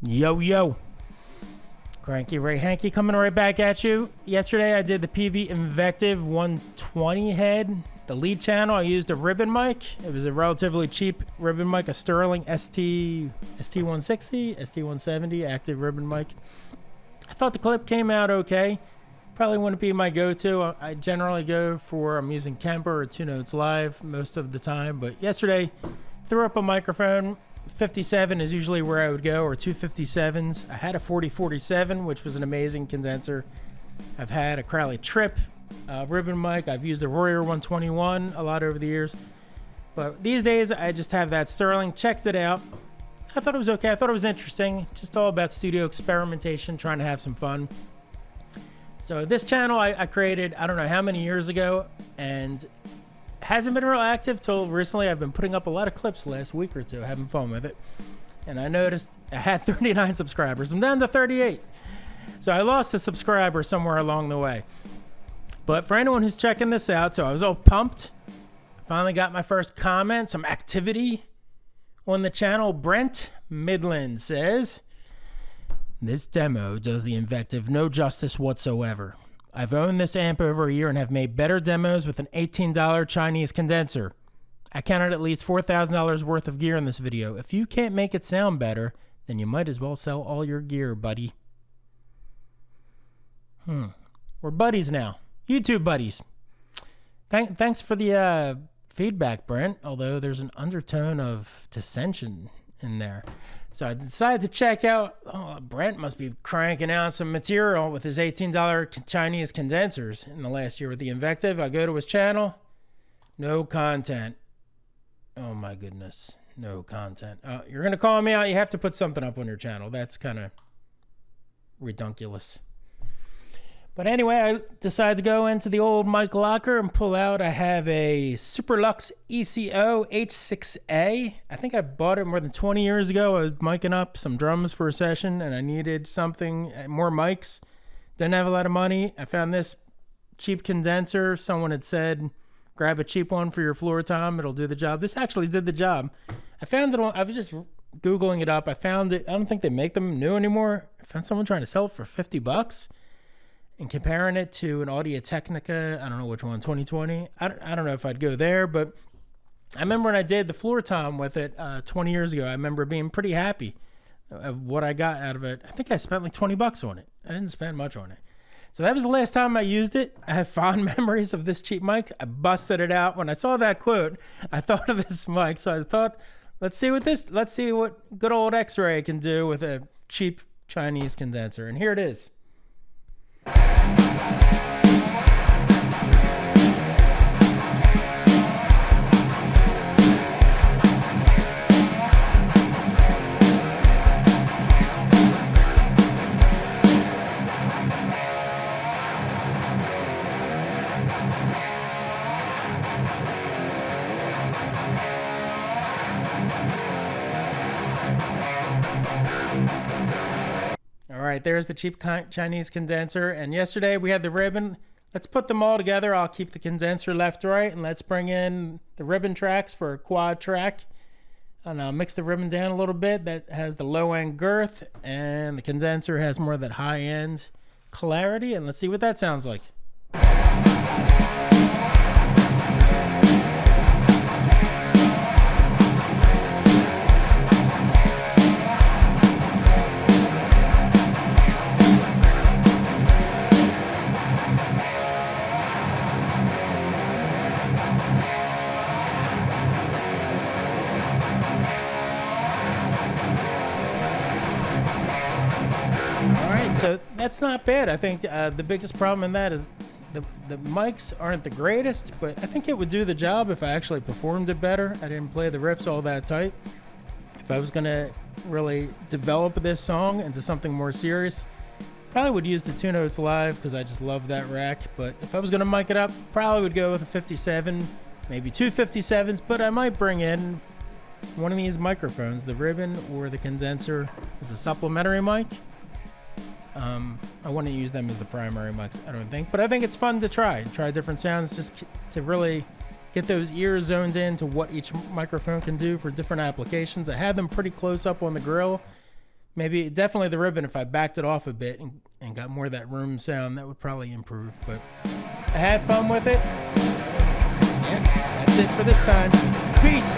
Yo, yo. Cranky Ray Hanky coming right back at you. Yesterday I did the Peavey Invective 120 head, the lead channel. I used a ribbon mic. It was a relatively cheap ribbon mic, a Sterling ST160, ST170 active ribbon mic. I thought the clip came out okay. Probably wouldn't be my go-to. I generally go for, I'm using Kemper or 2 Notes Live most of the time, but yesterday threw up a microphone. 57 is usually where I would go, or 257s. I had a 4047, which was an amazing condenser. I've had a Crowley Trip ribbon mic. I've used a Royer 121 a lot over the years. But these days, I just have that Sterling. Checked it out. I thought it was okay. I thought it was interesting. Just all about studio experimentation, trying to have some fun. So this channel I created, I don't know how many years ago, and hasn't been real active till recently. I've been putting up a lot of clips the last week or two, having fun with it. And I noticed I had 39 subscribers. I'm down to 38. So I lost a subscriber somewhere along the way. But for anyone who's checking this out, so I was all pumped. Finally got my first comment, some activity on the channel. Brent Midland says, "This demo does the Invective no justice whatsoever. I've owned this amp over a year and have made better demos with an $18 Chinese condenser. I counted at least $4,000 worth of gear in this video. If you can't make it sound better, then you might as well sell all your gear, buddy." We're buddies now. YouTube buddies. Thanks for the feedback, Brent, although there's an undertone of dissension in there. So I decided to check out, Brent must be cranking out some material with his $18 Chinese condensers in the last year with the Invective. I go to his channel, no content. Oh my goodness, no content. You're going to call me out? You have to put something up on your channel. That's kind of redunculous. But anyway, I decided to go into the old mic locker and pull out. I have a Superlux ECO H6A. I think I bought it more than 20 years ago. I was miking up some drums for a session, and I needed something, more mics. Didn't have a lot of money. I found this cheap condenser. Someone had said, grab a cheap one for your floor tom. It'll do the job. This actually did the job. I found it on, I was just Googling it up. I found it. I don't think they make them new anymore. I found someone trying to sell it for $50. And comparing it to an Audio Technica, I don't know which one, 2020. I don't know if I'd go there, but I remember when I did the floor tom with it 20 years ago, I remember being pretty happy of what I got out of it. I think I spent like $20 on it. I didn't spend much on it. So that was the last time I used it. I have fond memories of this cheap mic. I busted it out. When I saw that quote, I thought of this mic. So I thought, let's see what good old X-Ray can do with a cheap Chinese condenser. And here it is. All right, there's the cheap Chinese condenser. And yesterday we had the ribbon. Let's put them all together. I'll keep the condenser left to right, and let's bring in the ribbon tracks for a quad track. And I'll mix the ribbon down a little bit. That has the low end girth, and the condenser has more of that high end clarity. And let's see what that sounds like. So that's not bad. I think the biggest problem in that is the mics aren't the greatest, but I think it would do the job if I actually performed it better. I didn't play the riffs all that tight. If I was going to really develop this song into something more serious, probably would use the 2 Notes Live because I just love that rack. But if I was going to mic it up, probably would go with a 57, maybe 2 57s, but I might bring in one of these microphones, the ribbon or the condenser, as a supplementary mic. I wouldn't use them as the primary mics, I don't think, but I think it's fun to try different sounds, just to really get those ears zoned in to what each microphone can do for different applications. I had them pretty close up on the grill Maybe definitely the ribbon. If I backed it off a bit and got more of that room sound, that would probably improve. But I had fun with it. Yeah, that's it for this time. Peace.